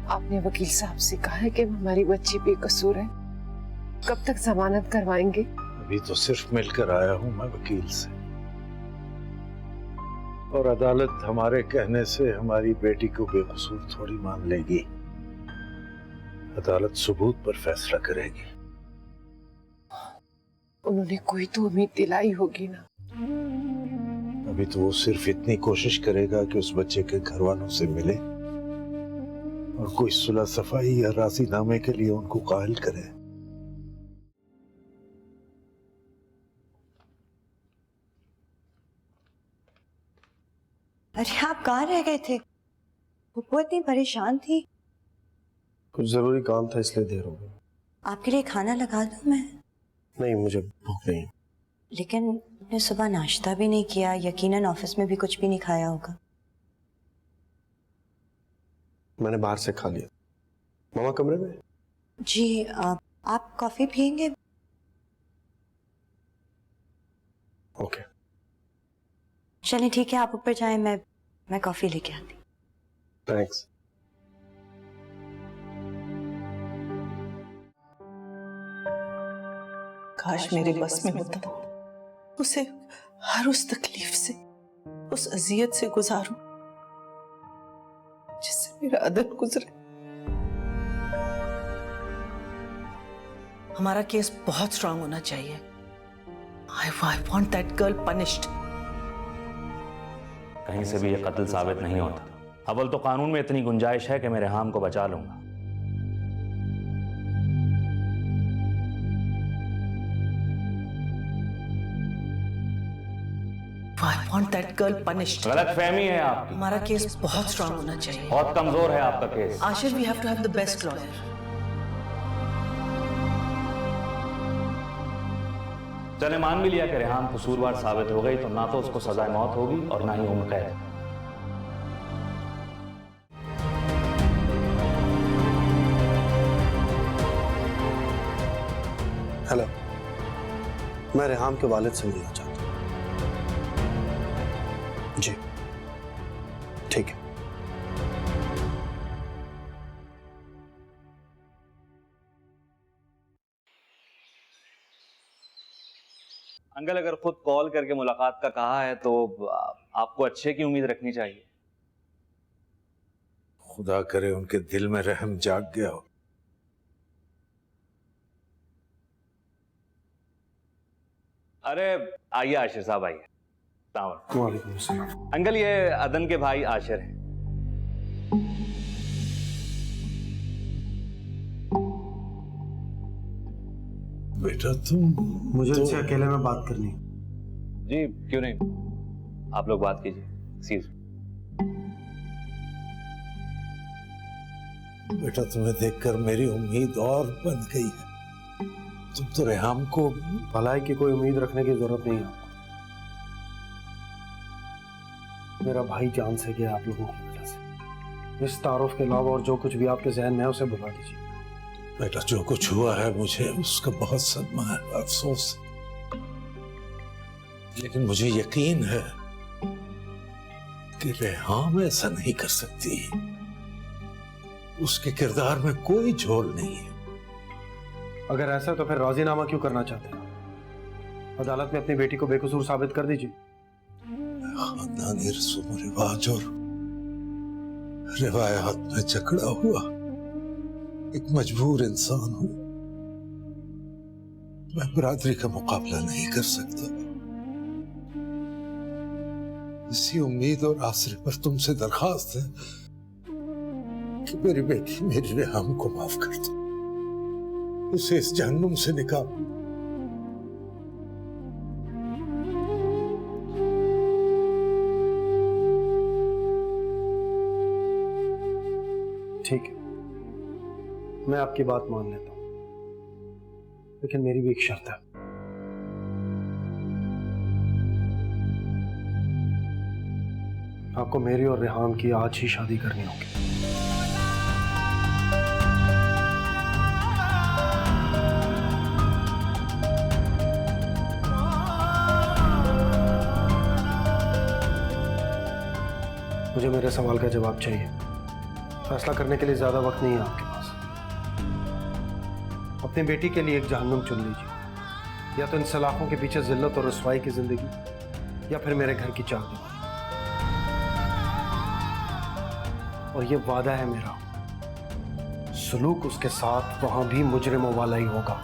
आपने वकील साहब से कहा है कि हमारी बच्ची बेकसूर है, कब तक जमानत करवाएंगे? अभी तो सिर्फ मिलकर आया हूं मैं वकील से, और अदालत हमारे कहने से हमारी बेटी को बेकसूर थोड़ी मान लेगी। अदालत सबूत पर फैसला करेगी। उन्होंने कोई तो उम्मीद दिलाई होगी ना। अभी तो वो सिर्फ इतनी कोशिश करेगा कि उस बच्चे के घर वालों से मिले और कोई सुलह सफाई या राजीनामे के लिए उनको कायल करे। अरे आप कहाँ रह गए थे? वो इतनी परेशान थी। कुछ जरूरी काम था इसलिए देर हो गई। आपके लिए खाना लगा दूं मैं? नहीं, मुझे भूख नहीं। लेकिन आपने सुबह नाश्ता भी नहीं किया, यकीनन ऑफिस में भी कुछ भी नहीं खाया होगा। मैंने बाहर से खा लिया। मामा कमरे में? जी आप कॉफी पियेंगे? ओके चलिए ठीक है, आप ऊपर जाएं, मैं कॉफी लेके आती। थैंक्स। काश मेरे बस में होता, उसे हर उस तकलीफ से, उस अजियत से गुजारूं जिससे मेरा अदन गुजरे। हमारा केस बहुत स्ट्रांग होना चाहिए। I want that girl punished. कहीं से भी ये कत्ल साबित नहीं होता। अव्वल तो कानून में इतनी गुंजाइश है कि मैं रेहाम को बचा लूंगा। I want that girl punished. गलतफहमी है आपकी। हमारा केस बहुत स्ट्रांग होना चाहिए। बहुत कमजोर है आपका case. Ashir, we have to have the best lawyer. चले मान भी लिया कि रेहाम कसूरवार साबित हो गई तो ना तो उसको सजा मौत होगी और ना ही उम्र कैद। हेलो, मैं रेहाम के वालिद से मिलना चाहता हूँ। जी ठीक है। अंकल, अगर खुद कॉल करके मुलाकात का कहा है तो आपको अच्छे की उम्मीद रखनी चाहिए। खुदा करे उनके दिल में रहम जाग गया हो। अरे आइए आशिर साहब, आइए। वालेकुम अस्सलाम। अंकल, ये अदन के भाई आशिर हैं। बेटा तुम, मुझे इनसे अकेले में बात करनी है। जी क्यों नहीं, आप लोग बात कीजिए। सीज बेटा तुम्हें देखकर मेरी उम्मीद और बन गई है। तुम तो रेहाम को भलाई की कोई उम्मीद रखने की जरूरत नहीं है। मेरा भाई जान से गया आप लोगों की वजह से। इस तारुफ के अलावा और जो कुछ भी आपके जहन में है उसे भुला दीजिए। बेटा जो कुछ हुआ है मुझे उसका बहुत सदमा है, अफसोस है। लेकिन मुझे यकीन है कि रेहाम ऐसा नहीं कर सकती। उसके किरदार में कोई झोल नहीं है। अगर ऐसा तो फिर राजीनामा क्यों करना चाहते हैं? अदालत में अपनी बेटी को बेकसूर साबित कर दीजिए। खानदानी रसूम रिवाज और रिवायात में जकड़ा हुआ एक मजबूर इंसान हूं। मैं बरादरी का मुकाबला नहीं कर सकता। इसी उम्मीद और आसरे पर तुमसे दरखास्त है कि मेरी बेटी मेरी रेहाम को माफ कर दो, उसे इस जहन्नुम से निकाल। ठीक है, मैं आपकी बात मान लेता हूं, लेकिन मेरी भी एक शर्त है। आपको मेरी और रेहाम की आज ही शादी करनी होगी। मुझे मेरे सवाल का जवाब चाहिए। फैसला करने के लिए ज्यादा वक्त नहीं है आपके पास। अपनी बेटी के लिए एक जहन्नुम चुन लीजिए, या तो इन सलाखों के पीछे जिल्लत और रुसवाई की जिंदगी, या फिर मेरे घर की चार दीवारी। और ये वादा है मेरा, सलूक उसके साथ वहां भी मुजरिमों वाला ही होगा।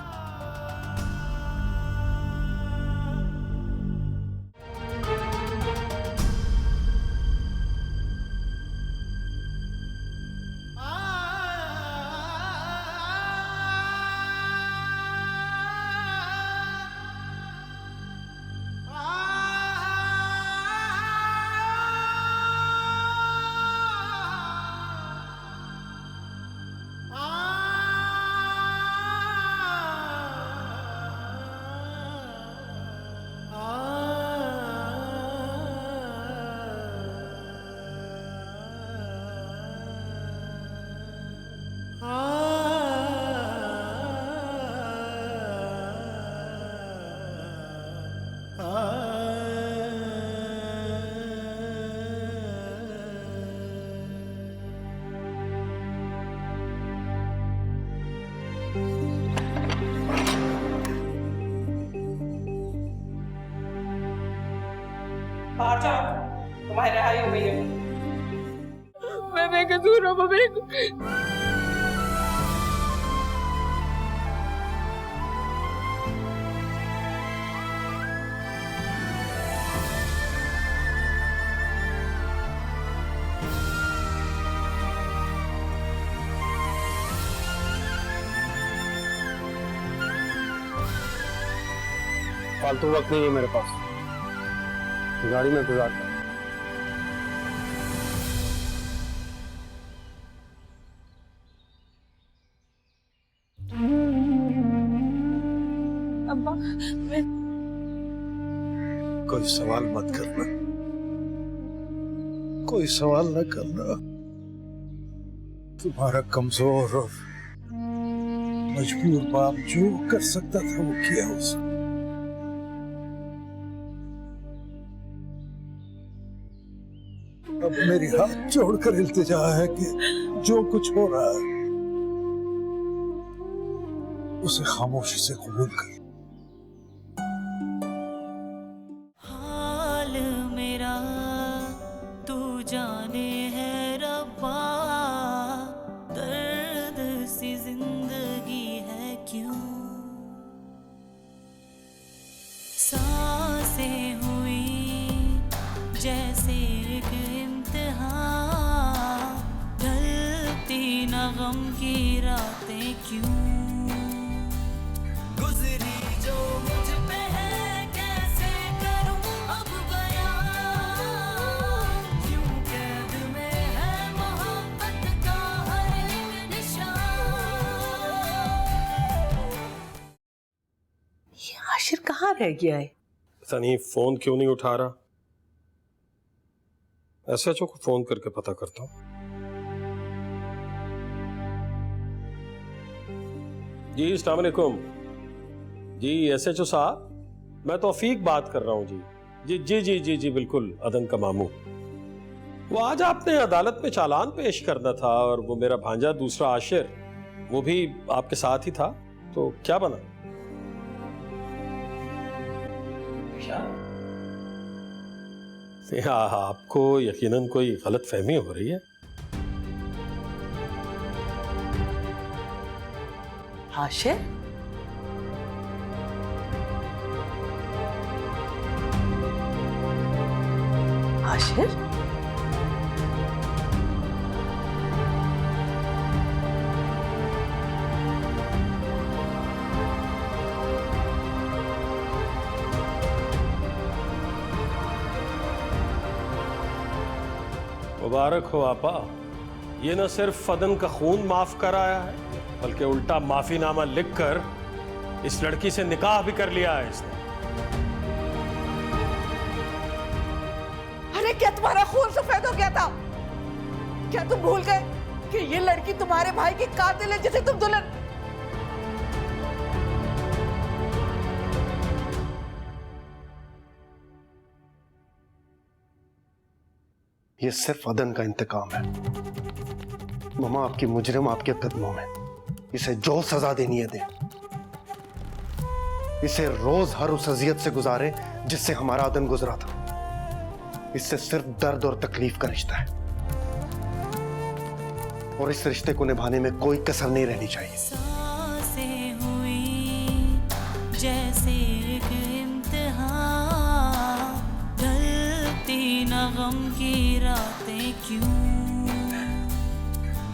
बाहर जाओ, तुम्हारी रिहाई हो गई है। मैं बेकसूर हूँ मम्मी। फालतू वक्त नहीं है मेरे पास, गाड़ी में इंतजार कर। अब्बा, मैं कोई सवाल मत करना, कोई सवाल न करना। तुम्हारा कमजोर और मजबूर बाप जो कर सकता था वो किया उसने। अब मेरी हाथ जोड़कर इल्तिजा है कि जो कुछ हो रहा है उसे खामोशी से कबूल कर। हाल मेरा तू जाने है रब्बा, दर्द सी जिंदगी है क्यों, सांसें हुई जैसे एक इम्तिहान, ढलती न गम की रातें क्यों, गुजरी जो मुझ पे है कैसे करूं अब बयान, क्यों कैद में है मोहब्बत का हर एक निशान। ये आशिर कहाँ रह गया है? पता नहीं फोन क्यों नहीं उठा रहा। एसएचओ को फोन करके पता करता हूँ। जी अस्सलाम वालेकुम। जी एसएचओ साहब, मैं तौफीक बात कर रहा हूँ जी। जी जी जी जी जी बिल्कुल, अदन का मामू। वो आज आपने अदालत में चालान पेश करना था और वो मेरा भांजा दूसरा आशिर वो भी आपके साथ ही था, तो क्या बना? आपको यकीनन कोई गलत फहमी हो रही है। आशिर? आशिर? मुबारक हो आपा, ये न सिर्फ फदन का खून माफ कराया है बल्कि उल्टा माफीनामा लिखकर इस लड़की से निकाह भी कर लिया है इसने। अरे क्या तुम्हारा खून सफेद हो गया था? क्या तुम भूल गए कि ये लड़की तुम्हारे भाई की कातिल है जिसे तुम दुल्हन? ये सिर्फ अदन का इंतकाम है। मामा, आपकी मुजरिम आपके कदमों में, इसे जो सजा देनी है दे। इसे रोज हर उस अजियत से गुजारे जिससे हमारा अदन गुजरा था। इससे सिर्फ दर्द और तकलीफ का रिश्ता है और इस रिश्ते को निभाने में कोई कसर नहीं रहनी चाहिए। सांसें हुई जैसे एक इम्तिहान, ढलती न गम की रातें क्यों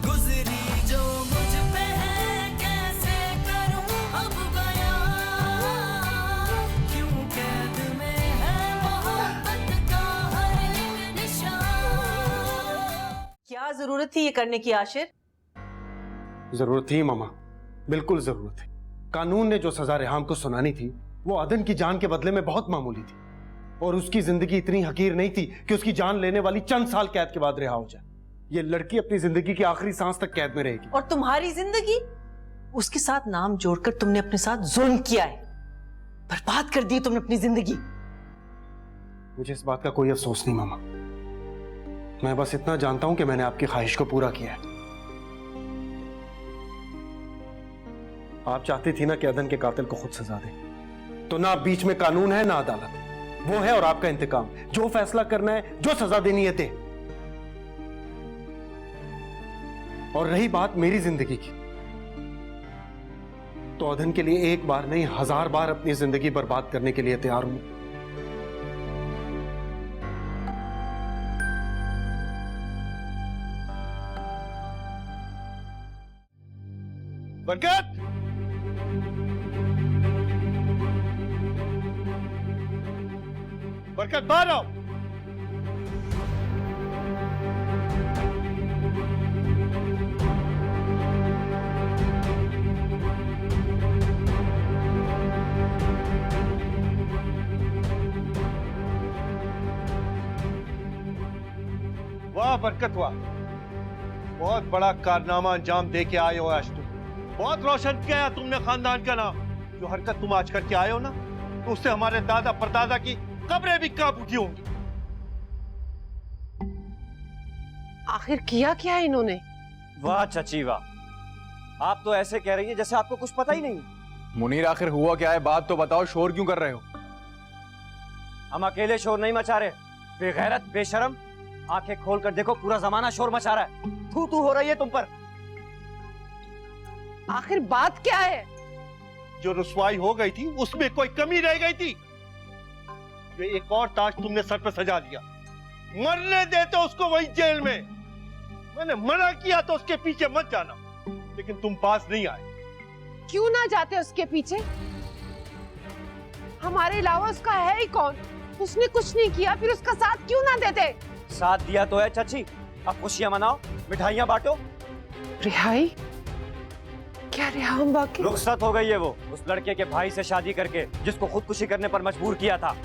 गुजरी जो मुझ पे है, कैसे करूं अब बयां, क्यों कैद में है मोहब्बत का हर एक निशान। क्या जरूरत थी ये करने की आशिर? जरूरत थी मामा, बिल्कुल जरूरत थी। कानून ने जो सजा रेहाम को सुनानी थी वो अदन की जान के बदले में बहुत मामूली थी, और उसकी जिंदगी इतनी हकीर नहीं थी कि उसकी जान लेने वाली चंद साल कैद के बाद रिहा हो जाए। ये लड़की अपनी जिंदगी की आखिरी सांस तक कैद में रहेगी। और तुम्हारी जिंदगी? उसके साथ नाम जोड़कर तुमने अपने साथ जुल्म किया है, बर्बाद कर दी तुमने अपनी जिंदगी। मुझे इस बात का कोई अफसोस नहीं मामा, मैं बस इतना जानता हूं कि मैंने आपकी ख्वाहिश को पूरा किया है। आप चाहती थी ना कि अदन के कातिल को खुद सजा दे, तो ना बीच में कानून है ना अदालत, वो है और आपका इंतकाम। जो फैसला करना है, जो सजा देनी है दे। और रही बात मेरी जिंदगी की, तो अदन के लिए एक बार नहीं 1000 बार अपनी जिंदगी बर्बाद करने के लिए तैयार हूं। बरकत, बरकत बाहर आओ। वाह बरकत वाह, बहुत बड़ा कारनामा अंजाम दे के आए हो आज तुम। बहुत रोशन किया तुमने खानदान का नाम। जो हरकत तुम आज करके आए हो ना, तो उससे हमारे दादा परदादा की कब्रें भी कांप उठी होंगी। आखिर किया क्या है इन्होंने? वाह चाची वाह, आप तो ऐसे कह रही है जैसे आपको कुछ पता ही नहीं। मुनीर, आखिर हुआ क्या है? बात तो बताओ, शोर क्यों कर रहे हो? हम अकेले शोर नहीं मचा रहे, बेगैरत बेशरम, आंखें खोल कर देखो, पूरा जमाना शोर मचा रहा है। थू थू हो रही है तुम पर। आखिर बात क्या है? जो रुसवाई हो गई थी उसमें कोई कमी रह गई थी? ये एक और ताज तुमने सर पे सजा दिया। मरने देते उसको वही जेल में। मैंने मना किया तो उसके पीछे मत जाना, लेकिन तुम पास नहीं आए। क्यों ना जाते उसके पीछे? हमारे अलावा उसका है ही कौन? उसने कुछ नहीं किया, फिर उसका साथ क्यों ना देते? साथ दिया तो है चाची, अब खुशियां मनाओ, मिठाइयां बांटो। रिहाई? क्या रेहाम बाकी? रुखसत हो गई है वो उस लड़के के भाई से शादी करके, जिसको खुदकुशी करने पर मजबूर किया था।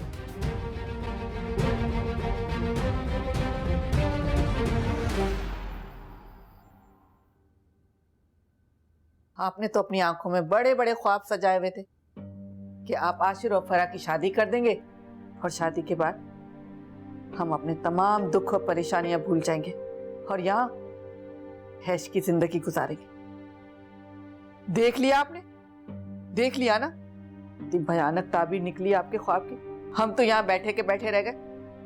आपने तो अपनी आंखों में बड़े बड़े ख्वाब सजाए हुए थे कि आप आशिर और फरा की शादी कर देंगे, और शादी के बाद हम अपने तमाम दुख और परेशानियां भूल जाएंगे और यहाँ ऐश की जिंदगी गुजारेंगे। देख लिया आपने? देख लिया ना, इतनी भयानक ताबीर निकली आपके ख्वाब की। हम तो यहाँ बैठे के बैठे रह गए,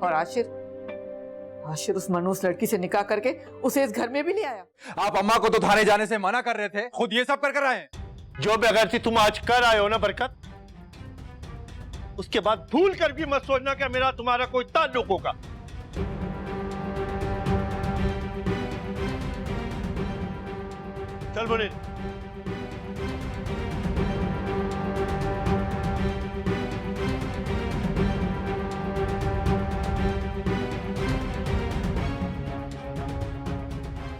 और आशिर उस मनूस लड़की से निकाह करके उसे इस घर में भी ले आया। आप अम्मा को तो थाने जाने से मना कर रहे थे, खुद ये सब कर आए हैं। जो बेगैरती तुम आज कर आए हो ना बरकत, उसके बाद भूल कर भी मत सोचना कि मेरा तुम्हारा कोई ताल्लुक होगा। चल मुनीर।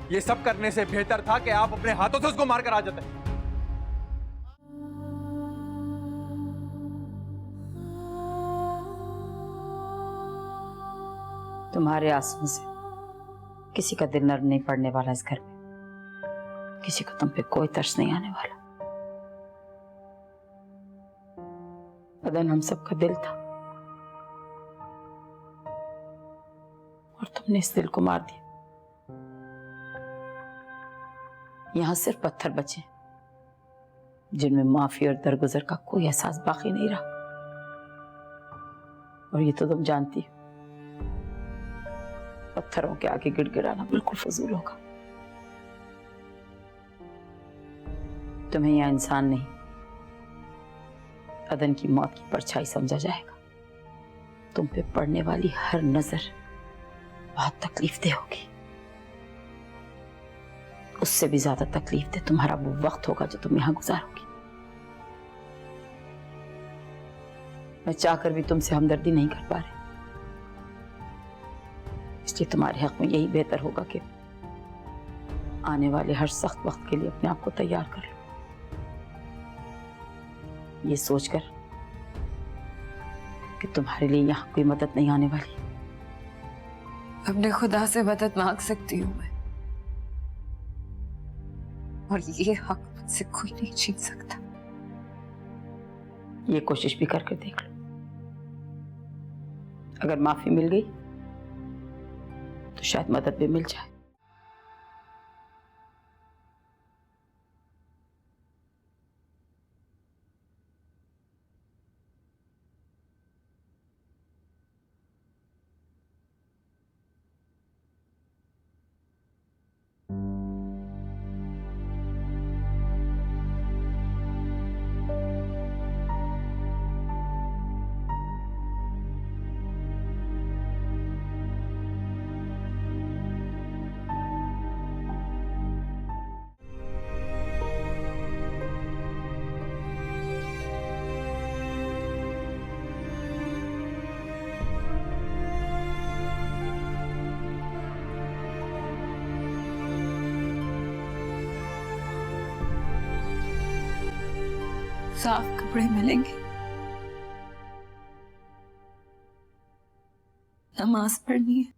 ये सब करने से बेहतर था कि आप अपने हाथों से उसको मारकर आ जाते। तुम्हारे आंसुओं से किसी का दिल नर्म नहीं पड़ने वाला इस घर में, किसी को तुम पे कोई तरस नहीं आने वाला। अदन हम सबका दिल था, और और तुमने इस दिल को मार दिया। यहां सिर्फ पत्थर बचे जिनमें माफी और दरगुजर का कोई एहसास बाकी नहीं रहा। और ये तो तुम जानती हो, पत्थरों के आगे गिड़गिड़ाना बिल्कुल फजूल होगा। तुम्हें यह इंसान नहीं, अदन की मौत की परछाई समझा जाएगा। तुम पे पड़ने वाली हर नजर बहुत तकलीफ दे होगी। उससे भी ज्यादा तकलीफ दे तुम्हारा वो वक्त होगा जो तुम यहां गुजारोगी। मैं चाहकर भी तुमसे हमदर्दी नहीं कर पा रही, इसलिए तुम्हारे हक में यही बेहतर होगा कि आने वाले हर सख्त वक्त के लिए अपने आप को तैयार कर लो, ये सोचकर कि तुम्हारे लिए यहां कोई मदद नहीं आने वाली। अपने खुदा से मदद मांग सकती हूँ मैं, और ये हक मुझसे कोई नहीं छीन सकता। ये कोशिश भी करके देख लो, अगर माफी मिल गई तो शायद मदद भी मिल जाए। साफ कपड़े मिलेंगे, नमाज पढ़नी है।